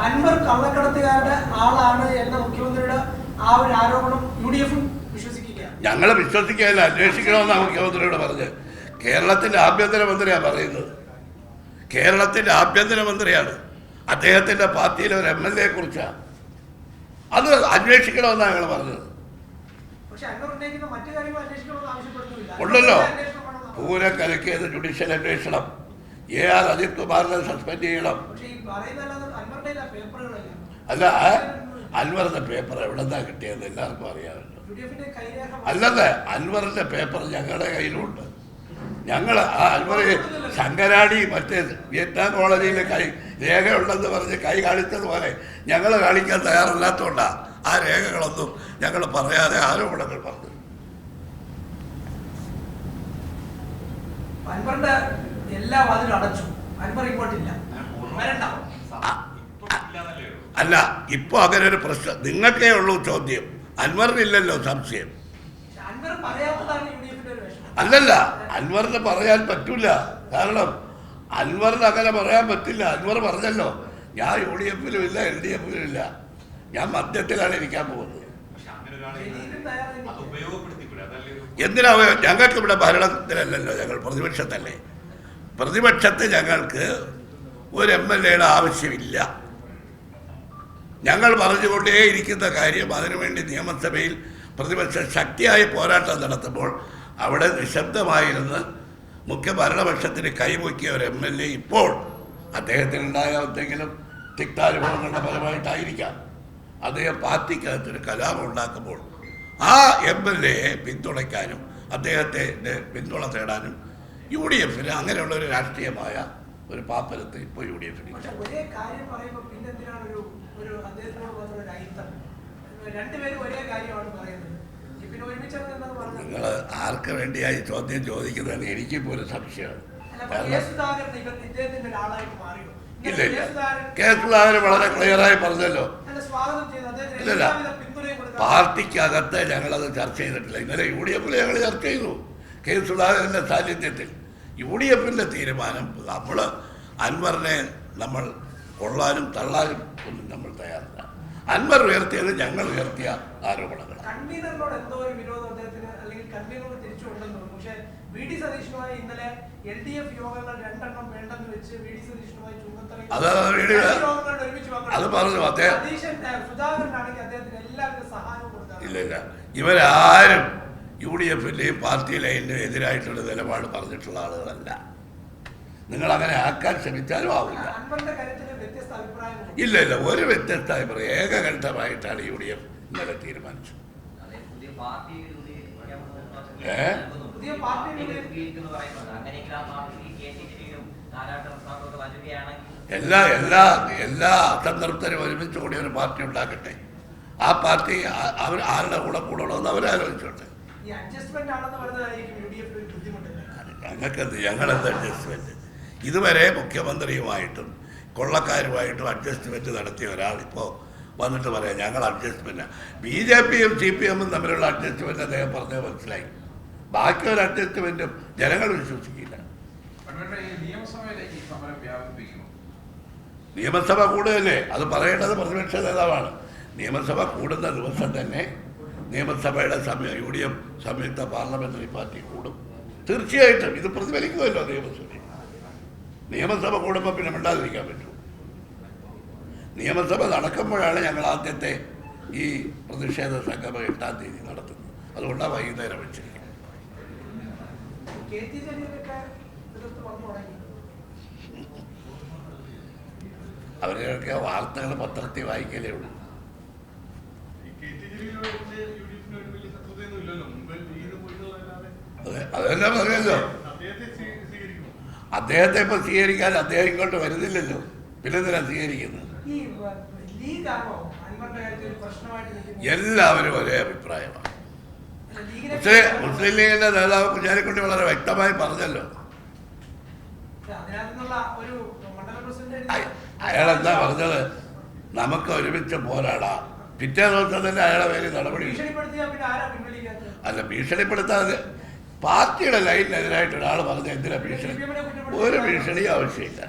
അൻവർ കള്ളക്കടത്തുകാരുടെ ആളാണ് എന്ന മുഖ്യമന്ത്രിയുടെ ആ ഒരു ആരോപണം UDF വിശ്വസിക്കുകയാണ്. ഞങ്ങൾ വിശ്വസിക്കുകയല്ല, അന്വേഷിക്കണമെന്നാണ് മുഖ്യമന്ത്രിയോട് പറഞ്ഞത്. കേരളത്തിന്റെ ആഭ്യന്തരമന്ത്രിയാണ് പറയുന്നത്. കേരളത്തിന്റെ ആഭ്യന്തരമന്ത്രിയാണ്. അദ്ദേഹത്തിന്റെ പാർട്ടിയിലെ ഒരു MLA കുറിച്ചാണ്. അത് അന്വേഷിക്കണമെന്നാണ് ഞങ്ങൾ പറഞ്ഞത്. ഉണ്ടല്ലോ, പൂരം കലക്കിയത് ജുഡീഷ്യൽ അന്വേഷണം. AR അജിത് കുമാറിനെ സസ്പെൻഡ് ചെയ്യണം. അല്ല, അൻവറിന്റെ പേപ്പർ എവിടെന്നാ കിട്ടിയെന്ന് എല്ലാവർക്കും അറിയാമല്ലോ. അല്ലല്ലേ, അൻവറിന്റെ പേപ്പർ ഞങ്ങളുടെ കയ്യിലുണ്ട്. ഞങ്ങൾ ആ അൻവർ ശങ്കരാടി മറ്റേ വിയറ്റ്നാം കോളനിയിലെ രേഖയുണ്ടെന്ന് പറഞ്ഞ് കൈ കാണിച്ചതുപോലെ ഞങ്ങൾ കാണിക്കാൻ തയ്യാറല്ലാത്തതുകൊണ്ടാണ് ആ രേഖകളൊന്നും ഞങ്ങൾ പറയാതെ ആരോപണങ്ങൾ പറഞ്ഞു. അല്ല, ഇപ്പൊ അങ്ങനെ ഒരു പ്രശ്നം നിങ്ങൾക്കേ ഉള്ളൂ ചോദ്യം. അൻവറിനില്ലല്ലോ സംശയം. അല്ലല്ല, അൻവറിന് പറയാൻ പറ്റൂല. കാരണം അൻവറിന് അങ്ങനെ പറയാൻ പറ്റില്ല. അൻവർ പറഞ്ഞല്ലോ, ഞാൻ UDF ഇല്ല, LDF ഇല്ല, ഞാൻ മധ്യത്തിലാണ് ഇരിക്കാൻ പോകുന്നത്. എന്തിനാ? ഞങ്ങൾക്ക് ഇവിടെ ഭരണത്തിലല്ലല്ലോ, ഞങ്ങൾ പ്രതിപക്ഷത്തല്ലേ. പ്രതിപക്ഷത്ത് ഞങ്ങൾക്ക് ഒരു MLA-യുടെ ആവശ്യമില്ല. ഞങ്ങൾ പറഞ്ഞുകൊണ്ടേയിരിക്കുന്ന കാര്യം, അതിനുവേണ്ടി നിയമസഭയിൽ പ്രതിപക്ഷം ശക്തിയായ പോരാട്ടം നടത്തുമ്പോൾ അവിടെ നിശബ്ദമായിരുന്ന് മുഖ്യ ഭരണപക്ഷത്തിന് കൈമുക്കിയ ഒരു MLA ഇപ്പോൾ അദ്ദേഹത്തിനുണ്ടായ എന്തെങ്കിലും തിക്താനുഭവങ്ങളുടെ ഫലമായിട്ടായിരിക്കാം അദ്ദേഹം പാർട്ടിക്കകത്തൊരു കലാപം ഉണ്ടാക്കുമ്പോൾ ആ MLA-യെ പിന്തുണയ്ക്കാനും അദ്ദേഹത്തിൻ്റെ പിന്തുണ തേടാനും UDF-ന് അങ്ങനെയുള്ള ഒരു രാഷ്ട്രീയമായ ഒരു പാപ്പരത്ത് ഇപ്പോൾ UDF-ന് നിങ്ങൾ ആർക്ക് വേണ്ടിയായി ചോദ്യം ചോദിക്കുന്നതാണ് എനിക്കിപ്പോൾ ഒരു സംശയമാണ്. ഇല്ല ഇല്ല, കെ സുധാകരൻ വളരെ ക്ലിയറായി പറഞ്ഞല്ലോ. ഇല്ലല്ല, പാർട്ടിക്കകത്ത് ഞങ്ങളത് ചർച്ച ചെയ്തിട്ടില്ല. ഇന്നലെ UDF-ൽ ഞങ്ങൾ ചർച്ച ചെയ്തു കെ സുധാകരൻ്റെ സാന്നിധ്യത്തിൽ. UDF-ന്റെ തീരുമാനം, നമ്മൾ അൻവറിനെ നമ്മൾ കൊള്ളാനും തള്ളാനും ഒന്നും നമ്മൾ തയ്യാറല്ല. അൻവർ ഉയർത്തിയത് ഞങ്ങൾ ഉയർത്തിയ ആരോപണങ്ങൾ. അത് പറഞ്ഞു അദ്ദേഹം. ഇല്ല ഇല്ല, ഇവരാരും UDF-ന്റെയും പാർട്ടി ലൈനിനും എതിരായിട്ടുള്ള നിലപാട് പറഞ്ഞിട്ടുള്ള ആളുകളല്ല. നിങ്ങൾ അങ്ങനെ ആക്കാൻ ശ്രമിച്ചാലും ആവില്ല. ഇല്ല ഇല്ല, ഒരു വ്യത്യസ്ത അഭിപ്രായം, ഏകകണ്ഠമായിട്ടാണ് UDF ഇന്നലെ തീരുമാനിച്ചത്. എല്ലാ അസംതൃപ്തരും ഒരുമിച്ച് കൂടി ഒരു പാർട്ടി ഉണ്ടാക്കട്ടെ. ആ പാർട്ടി അവർ ആരുടെ കൂടെ കൂടണമെന്ന് അവരാലോചിച്ചോട്ടെ. ഞങ്ങളെന്ത് അഡ്ജസ്റ്റ്മെന്റ്? ഇതുവരെ മുഖ്യമന്ത്രിയുമായിട്ടും കൊള്ളക്കാരുമായിട്ടും അഡ്ജസ്റ്റ്മെന്റ് നടത്തിയ ഒരാൾ ഇപ്പോൾ വന്നിട്ട് പറയാം ഞങ്ങൾ അഡ്ജസ്റ്റ്മെന്റ്. BJP-യും CPM-ഉം തമ്മിലുള്ള അഡ്ജസ്റ്റ്മെന്റ് അദ്ദേഹം പറഞ്ഞത് മനസ്സിലായി. ബാക്കി ഒരു അഡ്ജസ്റ്റ്മെന്റും ജനങ്ങൾ വിശ്വസിക്കില്ല. നിയമസഭ കൂടുകയല്ലേ, അത് പറയേണ്ടത് പ്രതിപക്ഷ നേതാവാണ്. നിയമസഭ കൂടുന്ന ദിവസം തന്നെ നിയമസഭയുടെ UDF സംയുക്ത പാർലമെന്ററി പാർട്ടി കൂടും. തീർച്ചയായിട്ടും ഇത് പ്രതിഫലിക്കുമല്ലോ നിയമസഭയിൽ. നിയമസഭ കൂടുമ്പോൾ പിന്നെ മിണ്ടാതിരിക്കാൻ പറ്റും. നിയമസഭ നടക്കുമ്പോഴാണ് ഞങ്ങൾ ആദ്യത്തെ ഈ പ്രതിഷേധ സംഗമം 8-ാം തീയതി നടത്തുന്നത്. അതുകൊണ്ടാണ് വൈകുന്നേരം വെച്ചിരിക്കുന്നത്. അവരൊക്കെ വാർത്തകൾ പത്രത്തിൽ വായിക്കലേ ഉള്ളൂ. അതെല്ലാം അറിയാലോ. അദ്ദേഹത്തെ ഇപ്പൊ സ്വീകരിക്കാൻ അദ്ദേഹം ഇങ്ങോട്ട് വരുന്നില്ലല്ലോ, പിന്നെ എന്തിനാ സ്വീകരിക്കുന്നത്? എല്ലാവരും ഒരേ അഭിപ്രായമാണ്. മുസ്ലിം ലീഗിന്റെ നേതാവ് കുഞ്ഞാലിക്കുട്ടി വളരെ വ്യക്തമായി പറഞ്ഞല്ലോ. അയാളെന്താ പറഞ്ഞത്? നമുക്ക് ഒരുമിച്ച് പോരാടാം. പിറ്റേ ദിവസം തന്നെ അയാളെ പേര് നടപടി. അല്ല, ഭീഷണിപ്പെടുത്താതെ പാർട്ടിയുടെ ലൈനിനെതിരായിട്ട് ഒരാൾ പറഞ്ഞ എന്തിനാ ഭീഷണി? ഒരു ഭീഷണി ആവശ്യമില്ല.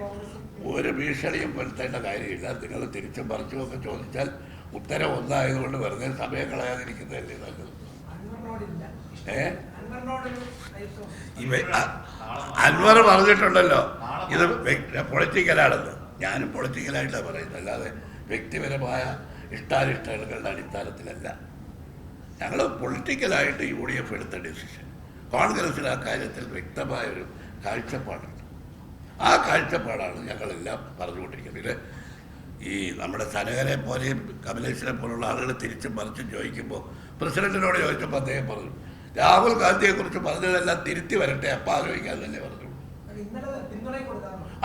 കോൺഗ്രസ്? ഒരു ഭീഷണിയും വരുത്തേണ്ട കാര്യമില്ല. നിങ്ങൾ തിരിച്ചും മറിച്ചുമൊക്കെ ചോദിച്ചാൽ ഉത്തരം ഒന്നായതുകൊണ്ട് വെറുതെ സമയം കളയാതിരിക്കുന്നതല്ലേ നല്ലത്. അൻവർ പറഞ്ഞിട്ടുണ്ടല്ലോ ഇത് പൊളിറ്റിക്കലാണെന്ന്. ഞാനും പൊളിറ്റിക്കലായിട്ടാണ് പറയുന്നത്, അല്ലാതെ വ്യക്തിപരമായ ഇഷ്ടാനിഷ്ടങ്ങളുടെ അടിസ്ഥാനത്തിലല്ല. ഞങ്ങൾ പൊളിറ്റിക്കലായിട്ട് UDF എടുത്ത ഡിസിഷൻ. കോൺഗ്രസിന് ആ കാര്യത്തിൽ വ്യക്തമായൊരു കാഴ്ചപ്പാടുണ്ട്. ആ കാഴ്ചപ്പാടാണ് ഞങ്ങളെല്ലാം പറഞ്ഞുകൊണ്ടിരിക്കുന്നത്. ഇത് ഈ നമ്മുടെ സനകരെ പോലെയും കമലേഷിനെ പോലുള്ള ആളുകൾ തിരിച്ചും മറിച്ചും ചോദിക്കുമ്പോൾ പ്രസിഡന്റിനോട് ചോദിച്ചപ്പോൾ അദ്ദേഹം പറഞ്ഞു രാഹുൽ ഗാന്ധിയെക്കുറിച്ച് പറഞ്ഞതെല്ലാം തിരുത്തി വരട്ടെ, അപ്പം ആലോചിക്കാൻ തന്നെ പറഞ്ഞു.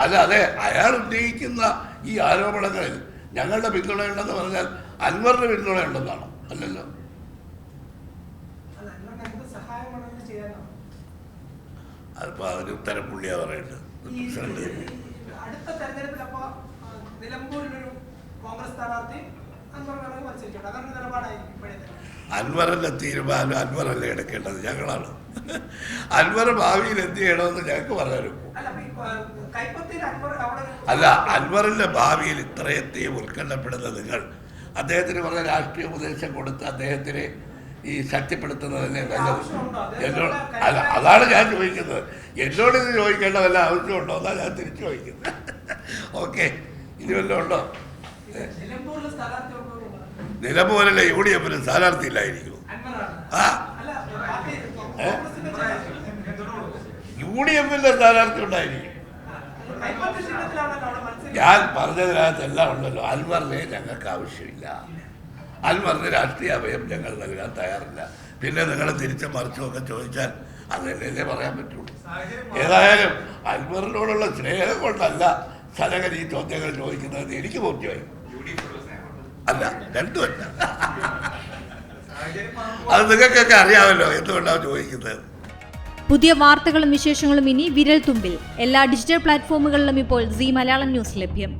അല്ല, അതെ, അയാൾ ഉന്നയിക്കുന്ന ഈ ആരോപണങ്ങളിൽ ഞങ്ങളുടെ പിന്തുണയുണ്ടെന്ന് പറഞ്ഞാൽ അൻവറിന് പിന്തുണയുണ്ടെന്നാണോ? അല്ലല്ലോ. അതിപ്പോൾ അതിന് ഉത്തരം പുള്ളിയാ പറയേണ്ടത്. പ്രസിഡന്റ് അടുത്ത തെരഞ്ഞെടുപ്പിൽ അപ്പോൾ നിലമ്പൂരിലൊരു കോൺഗ്രസ് സ്ഥാനാർത്ഥി അൻവറിനാണെങ്കിൽ മത്സരിച്ചോട്ടെ, അതാണ് നിലപാടായിരിക്കും ഇപ്പോഴത്തെ. അൻവറിന്റെ തീരുമാനം അൻവറല്ലേ എടുക്കേണ്ടത്, ഞങ്ങളാണ്. അൻവർ ഭാവിയിൽ എന്ത് ചെയ്യണമെന്ന് ഞങ്ങൾക്ക് പറയാനും. അല്ല, അൻവറിന്റെ ഭാവിയിൽ ഇത്രയത്തെയും ഉത്കണ്ഠപ്പെടുന്ന നിങ്ങൾ അദ്ദേഹത്തിന് പറഞ്ഞ രാഷ്ട്രീയ ഉപദേശം കൊടുത്ത് അദ്ദേഹത്തിനെ ഈ ശക്തിപ്പെടുത്തുന്നതല്ലേ നല്ലത്. എന്നോട് അല്ല, അതാണ് ഞാൻ ചോദിക്കുന്നത്. എന്നോട് ഇത് ചോദിക്കേണ്ട വല്ല ആവശ്യമുണ്ടോ എന്നാണ് ഞാൻ തിരിച്ചു ചോദിക്കുന്നത്. ഓക്കെ, ഇനി വല്ലതും ഉണ്ടോ? നിലമ്പൂരിലെ UDF സ്ഥാനാർത്ഥി ഇല്ലായിരിക്കും. ആ, UDF സ്ഥാനാർത്ഥി ഉണ്ടായിരിക്കും. ഞാൻ പറഞ്ഞതിനകത്ത് എല്ലാം ഉണ്ടല്ലോ. അൻവറിനെ ഞങ്ങൾക്ക് ആവശ്യമില്ല. അൻവറിന് രാഷ്ട്രീയ അഭയം ഞങ്ങൾ നൽകാൻ തയ്യാറില്ല. പിന്നെ നിങ്ങൾ തിരിച്ചും മറിച്ചുമൊക്കെ ചോദിച്ചാൽ അതല്ലേ പറയാൻ പറ്റുള്ളൂ. ഏതായാലും അൻവറിനോടുള്ള സ്നേഹം കൊണ്ടല്ല സനകൻ ഈ ചോദ്യങ്ങൾ ചോദിക്കുന്നത് എനിക്ക് ബോധ്യമായി. അല്ല, രണ്ടുമല്ല. അത് നിങ്ങൾക്കൊക്കെ അറിയാമല്ലോ എന്തുകൊണ്ടാണ് ചോദിക്കുന്നത്. പുതിയ വാർത്തകളും വിശേഷങ്ങളും ഇനി വിരൽ തുമ്പിൽ. എല്ലാ ഡിജിറ്റൽ പ്ലാറ്റ്ഫോമുകളിലും ഇപ്പോൾ സീ മലയാളം ന്യൂസ് ലഭ്യം.